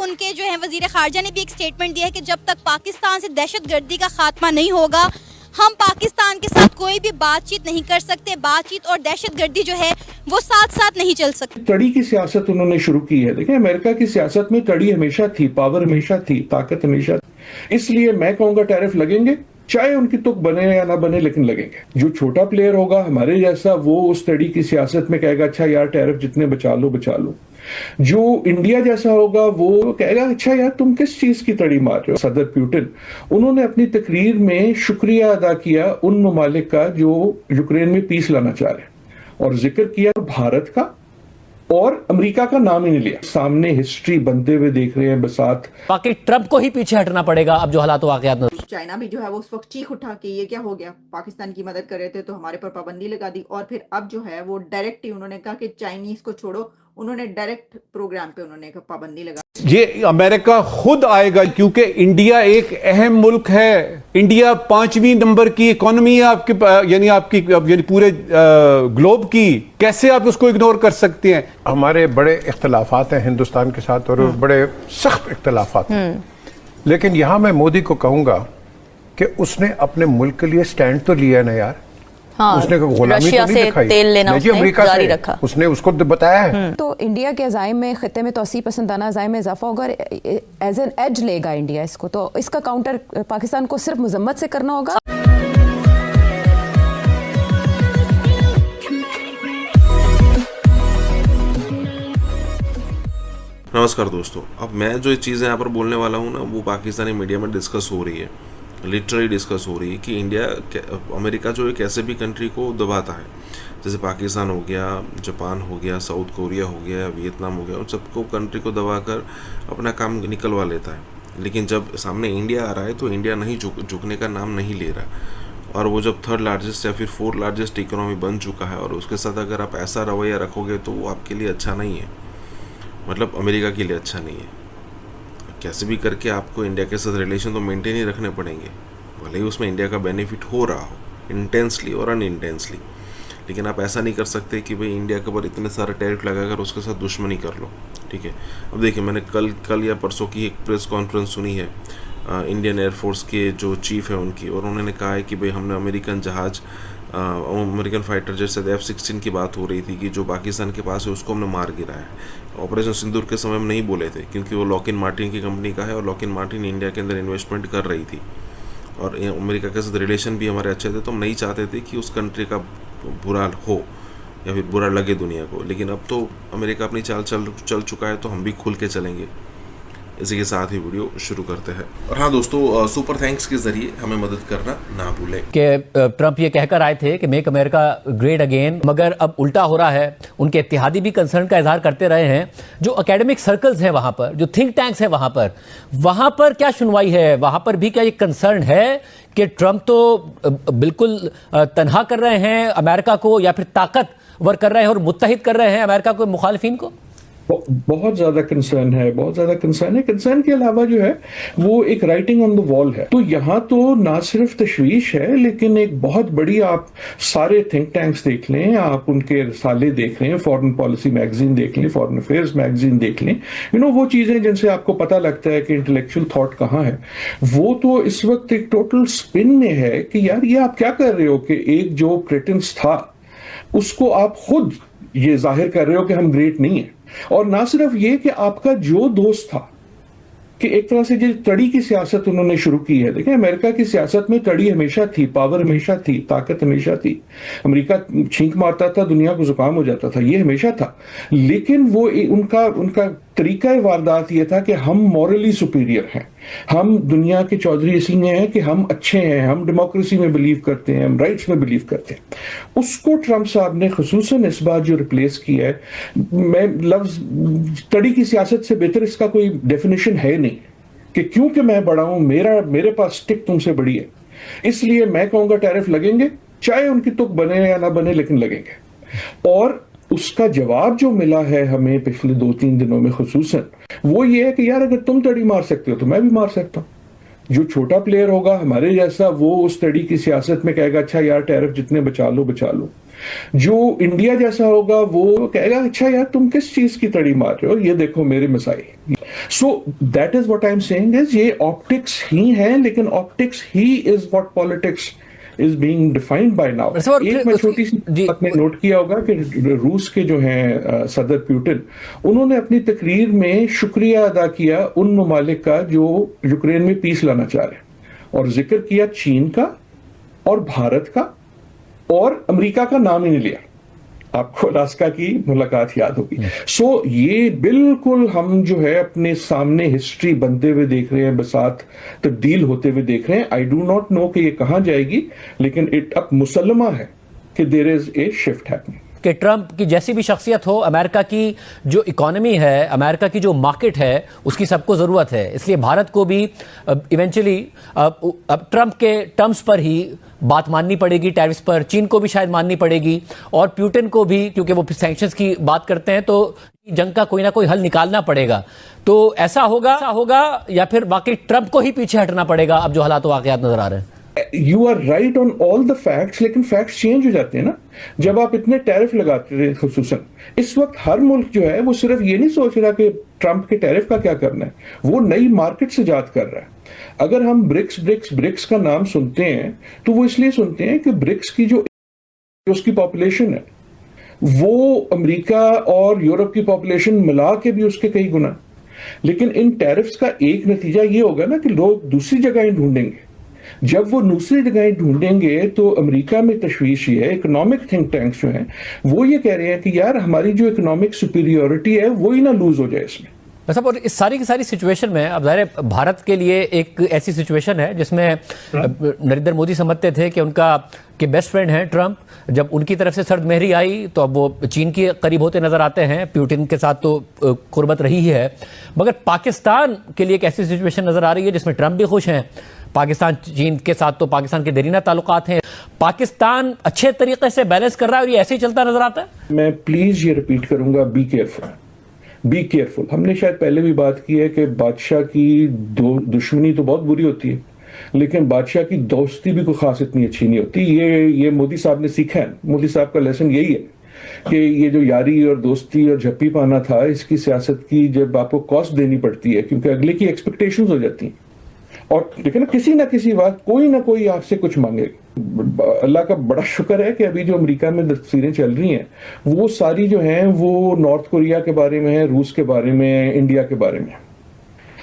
उनके जो है वजीर खारजा ने भी एक स्टेटमेंट दिया है कि जब तक पाकिस्तान से दहशतगर्दी का खात्मा नहीं होगा हम पाकिस्तान के साथ कोई भी बातचीत नहीं कर सकते। बातचीत और दहशतगर्दी जो है वो साथ साथ नहीं चल सकती। कड़ी की सियासत उन्होंने शुरू की है। देखिए, अमेरिका की सियासत में कड़ी हमेशा थी, पावर हमेशा थी, ताकत हमेशा थी। इसलिए मैं कहूंगा टैरिफ लगेंगे, चाहे उनकी तुक बने या ना बने, लेकिन लगेंगे। जो छोटा प्लेयर होगा हमारे जैसा, वो उस कड़ी की सियासत में कहेगा अच्छा यार टैरिफ जितने बचा लो बचा लो। जो इंडिया जैसा होगा वो कहेगा अच्छा यार तुम किस चीज की तड़ी मार रहे हो। सदर पुतिन उन्होंने अपनी तकरीर में शुक्रिया अदा किया उन ममालिक का जो यूक्रेन में पीस लाना चाह रहे हैं, और जिक्र किया भारत का और अमेरिका का नाम ही नहीं लिया। सामने हिस्ट्री बनते हुए देख रहे हैं बसात। बाकी ट्रंप को ही पीछे हटना पड़ेगा अब जो हालात वाकयात। चाइना भी जो है वो उस वक्त चीख उठा कि ये क्या हो गया, पाकिस्तान की मदद कर रहे थे तो हमारे पर पाबंदी लगा दी। और फिर अब जो है वो डायरेक्ट ही उन्होंने कहा कि चाइनीज को छोड़ो, उन्होंने डायरेक्ट प्रोग्राम पे उन्होंने पाबंदी लगा। ये अमेरिका खुद आएगा क्योंकि इंडिया एक अहम मुल्क है। इंडिया 5वीं नंबर की इकोनॉमी है आपके, यानी आपकी यानी पूरे ग्लोब की। कैसे आप उसको इग्नोर कर सकते हैं? हमारे बड़े इख्तलाफात हैं हिंदुस्तान के साथ और बड़े सख्त इख्तलाफात हैं, लेकिन यहां मैं मोदी को कहूंगा कि उसने अपने मुल्क के लिए स्टैंड तो लिया ना यार। हाँ, उसने गुलामी तो नहीं दिखाई। तेल लेना उसने जारी रखा। उसने उसको बताया है। तो इंडिया के अज़ाइम में खित्ते में तोसी पसंदाना अज़ाइम में इजाफा होगा, एज एन एज लेगा इंडिया इसको। तो इसका काउंटर पाकिस्तान को सिर्फ मजम्मत से करना होगा। नमस्कार दोस्तों, अब मैं जो चीज़ें यहाँ पर बोलने वाला हूँ ना, वो पाकिस्तानी मीडिया में डिस्कस हो रही है, लिटरली डिस्कस हो रही है कि अमेरिका जो है कैसे भी कंट्री को दबाता है। जैसे पाकिस्तान हो गया, जापान हो गया, साउथ कोरिया हो गया, वियतनाम हो गया, उन सबको कंट्री को दबाकर अपना काम निकलवा लेता है। लेकिन जब सामने इंडिया आ रहा है तो इंडिया नहीं झुकने का नाम नहीं ले रहा। और वो जब 3rd लार्जेस्ट या फिर 4th लार्जेस्ट इकोनॉमी बन चुका है और उसके साथ अगर आप ऐसा रवैया रखोगे तो वो आपके लिए अच्छा नहीं है, मतलब अमेरिका के लिए अच्छा नहीं है। कैसे भी करके आपको इंडिया के साथ रिलेशन तो मेंटेन ही रखने पड़ेंगे, भले ही उसमें इंडिया का बेनिफिट हो रहा हो इंटेंसली और अनइंटेंसली। लेकिन आप ऐसा नहीं कर सकते कि भाई इंडिया के ऊपर इतने सारे टैरिफ लगाकर उसके साथ दुश्मनी कर लो, ठीक है। अब देखिए, मैंने कल या परसों की एक प्रेस कॉन्फ्रेंस सुनी है इंडियन एयरफोर्स के जो चीफ है उनकी, और उन्होंने कहा है कि भाई हमने अमेरिकन जहाज़, अमेरिकन फाइटर जैसे F-16 की बात हो रही थी कि जो पाकिस्तान के पास है उसको हमने मार गिराया है। ऑपरेशन सिंदूर के समय में नहीं बोले थे क्योंकि वो लॉकहीड मार्टिन की कंपनी का है और लॉकहीड मार्टिन इंडिया के अंदर इन्वेस्टमेंट कर रही थी और अमेरिका के साथ रिलेशन भी हमारे अच्छे थे, तो हम नहीं चाहते थे कि उस कंट्री का बुरा हो या फिर बुरा लगे दुनिया को। लेकिन अब तो अमेरिका अपनी चाल चल चुका है तो हम भी खुल के चलेंगे। इसी के साथ ही वीडियो शुरू करते हैं। और हाँ दोस्तों, सुपर थैंक्स के जरिए हमें मदद करना ना भूलें। कि ट्रंप ये कहकर आए थे कि मेक अमेरिका ग्रेट अगेन, मगर अब उल्टा हो रहा है। उनके इत्तेहादी भी कंसर्न का इजहार करते रहे हैं। जो एकेडमिक सर्कल्स हैं वहां पर, जो थिंक टैंक्स हैं वहां पर क्या सुनवाई है? वहां पर भी क्या ये कंसर्न है कि ट्रंप तो बिल्कुल तनहा कर रहे हैं अमेरिका को, या फिर ताकतवर कर रहे हैं और मुत्तहिद कर रहे हैं अमेरिका को मुखालिफिन को? बहुत ज्यादा कंसर्न है, बहुत ज्यादा कंसर्न है। कंसर्न के अलावा जो है वो एक राइटिंग ऑन द वॉल है। तो यहाँ तो ना सिर्फ तशवीश है, लेकिन एक बहुत बड़ी, आप सारे थिंक टैंक्स देख लें, आप उनके रसाले देख लें, फॉरेन पॉलिसी मैगजीन देख लें, फॉरेन अफेयर्स मैगजीन देख लें, वो चीजें जिनसे आपको पता लगता है कि इंटेलेक्चुअल थॉट कहाँ है, वो तो इस वक्त एक टोटल स्पिन में है कि यार ये आप क्या कर रहे हो कि एक जो क्रेटेंस था उसको आप खुद ये जाहिर कर रहे हो कि हम ग्रेट नहीं है। और ना सिर्फ ये कि आपका जो दोस्त था, कि एक तरह से जो कड़ी की सियासत उन्होंने शुरू की है। देखिए, अमेरिका की सियासत में कड़ी हमेशा थी, पावर हमेशा थी, ताकत हमेशा थी। अमेरिका छींक मारता था, दुनिया को जुकाम हो जाता था, ये हमेशा था। लेकिन वो उनका तरीका वारदात ये था कि हम मॉरली सुपीरियर हैं, हम दुनिया के चौधरी इसलिए हैं कि हम अच्छे हैं, हम डेमोक्रेसी में बिलीव करते हैं, हम राइट्स में बिलीव करते हैं। उसको ट्रंप साहब ने खुसूसन इस बार जो रिप्लेस किया है, मैं लफ्ज कड़ी की सियासत से बेहतर इसका कोई डेफिनेशन है नहीं कि क्योंकि मैं बड़ा हूं, मेरे पास स्टिक तुमसे बड़ी है, इसलिए मैं कहूंगा टैरिफ लगेंगे, चाहे उनकी तुक बने या ना बने, लेकिन लगेंगे। और उसका जवाब जो मिला है हमें पिछले 2-3 दिनों में खुसूसन, वो ये है कि यार अगर तुम तड़ी मार सकते हो तो मैं भी मार सकता हूं। जो छोटा प्लेयर होगा हमारे जैसा, वो उस तड़ी की सियासत में कहेगा अच्छा यार टैरिफ जितने बचा लो बचा लो। जो इंडिया जैसा होगा वो कहेगा अच्छा यार तुम किस चीज की तड़ी मार रहे हो, ये देखो मेरे मसाइल। So that is what I am saying is ये ऑप्टिक्स ही है, लेकिन optics he is what politics is being defined by now. एक मैं छोटी सी आपने नोट किया होगा कि रूस के जो हैं सदर पुतिन, उन्होंने अपनी तकरीर में शुक्रिया अदा किया उन ममालिक का जो यूक्रेन में पीस लाना चाह रहे हैं, और जिक्र किया चीन का और भारत का, और अमेरिका का नाम ही नहीं लिया। आपको अलास्का की मुलाकात याद होगी। सो ये बिल्कुल हम जो है अपने सामने हिस्ट्री बनते हुए देख रहे हैं, बसात तब्दील होते हुए देख रहे हैं। आई डू नॉट नो कि ये कहां जाएगी, लेकिन इट अब मुसल्लमा है कि there is a shift happening. कि ट्रंप की जैसी भी शख्सियत हो, अमेरिका की जो इकोनॉमी है, अमेरिका की जो मार्केट है, उसकी सबको ज़रूरत है। इसलिए भारत को भी इवेंचुअली अब ट्रंप के टर्म्स पर ही बात माननी पड़ेगी, टैरिफ्स पर। चीन को भी शायद माननी पड़ेगी, और पुतिन को भी, क्योंकि वो सैंक्शंस की बात करते हैं, तो जंग का कोई ना कोई हल निकालना पड़ेगा। तो ऐसा होगा या फिर बाकी ट्रंप को ही पीछे हटना पड़ेगा अब जो हालात वाकयात नजर आ रहे हैं? You are right on all the facts, लेकिन फैक्ट्स चेंज हो जाते हैं ना जब आप इतने टैरिफ लगाते हैं। खुसूसन इस वक्त हर मुल्क जो है वो सिर्फ ये नहीं सोच रहा कि ट्रंप के टैरिफ का क्या करना है, वो नई मार्केट से जात कर रहा है। अगर हम ब्रिक्स का नाम सुनते हैं तो वो इसलिए सुनते हैं कि ब्रिक्स की जो उसकी पॉपुलेशन है वो अमेरिका और यूरोप की पॉपुलेशन मिला के भी उसके कई गुना। लेकिन इन टैरिफ्स का एक नतीजा ये होगा ना कि लोग दूसरी जगह ढूंढेंगे। जब वो दूसरी जगह ढूंढेंगे तो अमेरिका में तशवीश ये है, इकोनॉमिक थिंक टैंक्स जो हैं वो ये कह रहे हैं कि यार हमारी जो इकोनॉमिक सुपीरियोरिटी है वो ही ना लूज हो जाए इसमें। मतलब और इस सारी की सारी सिचुएशन में अब ज़ाहिर है भारत के लिए एक ऐसी सिचुएशन है जिसमें नरेंद्र मोदी समझते थे कि उनका के बेस्ट फ्रेंड हैं ट्रंप। जब उनकी तरफ से सर्द मेहरी आई तो अब वो चीन के करीब होते नजर आते हैं। पुतिन के साथ तो कुर्बत रही ही है, मगर पाकिस्तान के लिए एक ऐसी सिचुएशन नजर आ रही है जिसमें ट्रंप भी खुश हैं। पाकिस्तान चीन के साथ तो पाकिस्तान के देरीना ताल्लुकात हैं। पाकिस्तान अच्छे तरीके से बैलेंस कर रहा है और ये ऐसे ही चलता नजर आता है। मैं प्लीज ये रिपीट करूंगा, बी केयरफुल, बी केयरफुल। हमने शायद पहले भी बात की है कि बादशाह की दुश्मनी तो बहुत बुरी होती है, लेकिन बादशाह की दोस्ती भी कोई खास इतनी अच्छी नहीं होती। ये मोदी साहब ने सीखा है। मोदी साहब का लेसन यही है कि ये जो यारी और दोस्ती और झप्पी पाना था, इसकी सियासत की जब आपको कॉस्ट देनी पड़ती है क्योंकि अगले की एक्सपेक्टेशंस हो जाती हैं, और लेकिन किसी ना किसी बात कोई ना कोई आपसे कुछ मांगेगा। अल्लाह का बड़ा शुक्र है कि अभी जो अमेरिका में तस्वीरें चल रही हैं वो सारी जो हैं वो नॉर्थ कोरिया के बारे में है, रूस के बारे में है, इंडिया के बारे में है।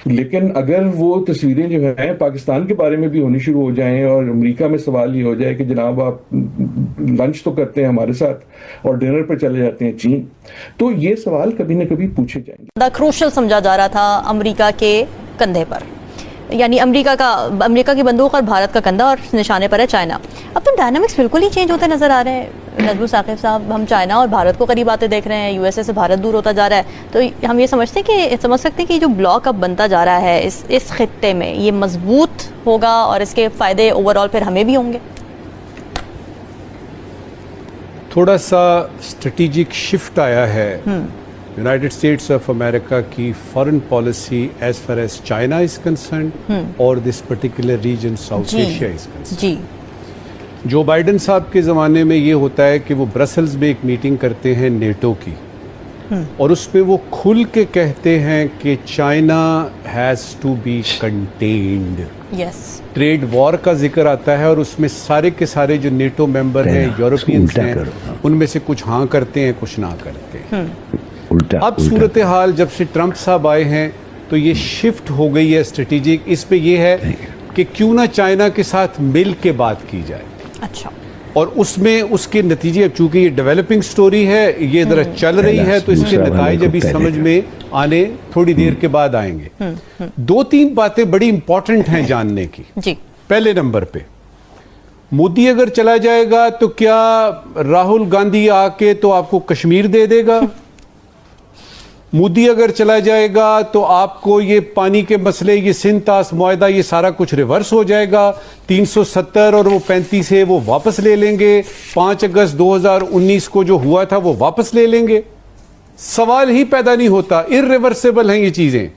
लेकिन अगर वो तस्वीरें जो हैं पाकिस्तान के बारे में भी होनी शुरू हो जाएं और अमेरिका में सवाल ये हो जाए कि जनाब आप लंच तो करते हैं हमारे साथ और डिनर पर चले जाते हैं चीन, तो ये सवाल कभी ना कभी पूछे जाएंगे। क्रूशल समझा जा रहा था अमेरिका के कंधे पर, यानी अमेरिका की बंदूक और भारत का कंधा, और निशाने पर है चाइना। अब तो डायनामिक्स बिल्कुल ही चेंज होते नजर आ रहे हैं। नजमुल साकिब साहब, हम चाइना और भारत को करीब आते देख रहे हैं, यूएसए से भारत दूर होता जा रहा है, तो हम ये समझ सकते हैं कि जो ब्लॉक अब बनता जा रहा है इस खित्ते में, ये मजबूत होगा और इसके फायदे ओवरऑल फिर हमें भी होंगे। थोड़ा सा स्ट्रेटेजिक शिफ्ट आया है यूनाइटेड स्टेट्स ऑफ अमेरिका की foreign policy as far as China is concern और this particular region South Asia is concern. Joe Biden साहब के ज़माने में ये होता है कि वो ब्रसल्स में एक मीटिंग करते हैं नेटो की, और उसमें वो खुल के कहते हैं कि China has to be contained. Trade war का जिक्र आता है और उसमें सारे के सारे जो नेटो मेंबर हैं, यूरोपियंस हैं, उनमें से कुछ हाँ करते हैं, कुछ ना करते हैं। अब सूरत हाल जब से ट्रंप साहब आए हैं तो ये शिफ्ट हो गई है स्ट्रेटेजिक। इस पे ये है कि क्यों ना चाइना के साथ मिल के बात की जाए। अच्छा, और उसमें उसके नतीजे, चूंकि ये डेवलपिंग स्टोरी है, ये जरा चल रही है, तो इसके नतीजे अभी समझ में आने थोड़ी देर के बाद आएंगे। दो तीन बातें बड़ी इंपॉर्टेंट हैं जानने की। जी। पहले नंबर पे, मोदी अगर चला जाएगा तो क्या राहुल गांधी आके तो आपको कश्मीर दे देगा? मोदी अगर चला जाएगा तो आपको ये पानी के मसले, ये सिंतास मुआहदा, ये सारा कुछ रिवर्स हो जाएगा। 370 और वो 35 है वो वापस ले लेंगे। 5 अगस्त 2019 को जो हुआ था वो वापस ले लेंगे। सवाल ही पैदा नहीं होता, इररिवर्सिबल हैं ये चीजें।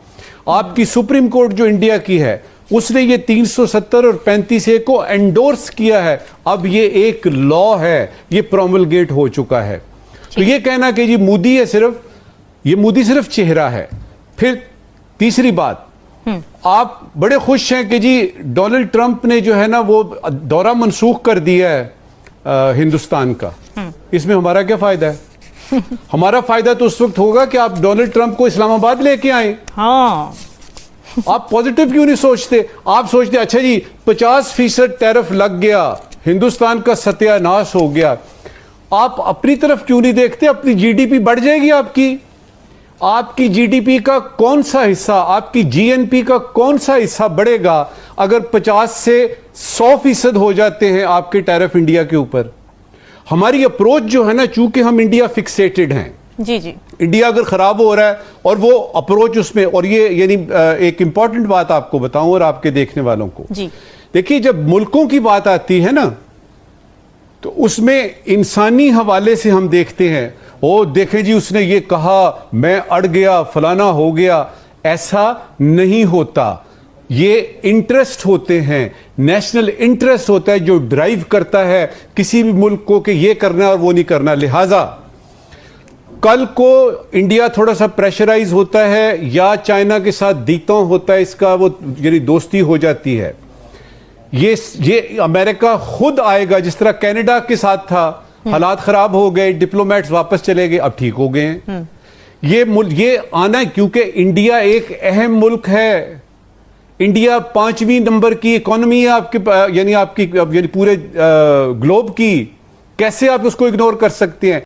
आपकी सुप्रीम कोर्ट जो इंडिया की है उसने ये 370 और 35A को एंडोर्स किया है। अब ये एक लॉ है, ये प्रोमलगेट हो चुका है। तो ये कहना कि जी मोदी है सिर्फ, ये मोदी सिर्फ चेहरा है। फिर तीसरी बात, आप बड़े खुश हैं कि जी डोनाल्ड ट्रंप ने जो है ना वो दौरा मनसूख कर दिया है हिंदुस्तान का। इसमें हमारा क्या फायदा है? हमारा फायदा तो उस वक्त होगा कि आप डोनाल्ड ट्रंप को इस्लामाबाद लेके आए। हाँ, आप पॉजिटिव क्यों नहीं सोचते? आप सोचते अच्छा जी 50% टैरिफ लग गया, हिंदुस्तान का सत्यानाश हो गया। आप अपनी तरफ क्यों नहीं देखते? अपनी जीडीपी बढ़ जाएगी आपकी जीडीपी का कौन सा हिस्सा, आपकी जीएनपी का कौन सा हिस्सा बढ़ेगा अगर 50 से 100% हो जाते हैं आपके टैरिफ इंडिया के ऊपर? हमारी अप्रोच जो है ना, चूंकि हम इंडिया फिक्सेटेड हैं, जी जी, इंडिया अगर खराब हो रहा है और वो अप्रोच उसमें, और ये यानी एक इंपॉर्टेंट बात आपको बताऊं और आपके देखने वालों को, जी देखिए जब मुल्कों की बात आती है ना तो उसमें इंसानी हवाले से हम देखते हैं, ओ देखें जी उसने ये कहा, मैं अड़ गया, फलाना हो गया। ऐसा नहीं होता। ये इंटरेस्ट होते हैं, नेशनल इंटरेस्ट होता है जो ड्राइव करता है किसी भी मुल्क को कि ये करना और वो नहीं करना। लिहाजा कल को इंडिया थोड़ा सा प्रेशराइज होता है या चाइना के साथ दीतों होता है, इसका वो यानी दोस्ती हो जाती है, ये अमेरिका खुद आएगा, जिस तरह कनाडा के साथ था, हालात खराब हो गए, डिप्लोमेट्स वापस चले गए, अब ठीक हो गए हैं। ये आना है क्योंकि इंडिया एक अहम मुल्क है। इंडिया 5वीं नंबर की इकोनॉमी है आपकी पूरे ग्लोब की। कैसे आप उसको इग्नोर कर सकते हैं?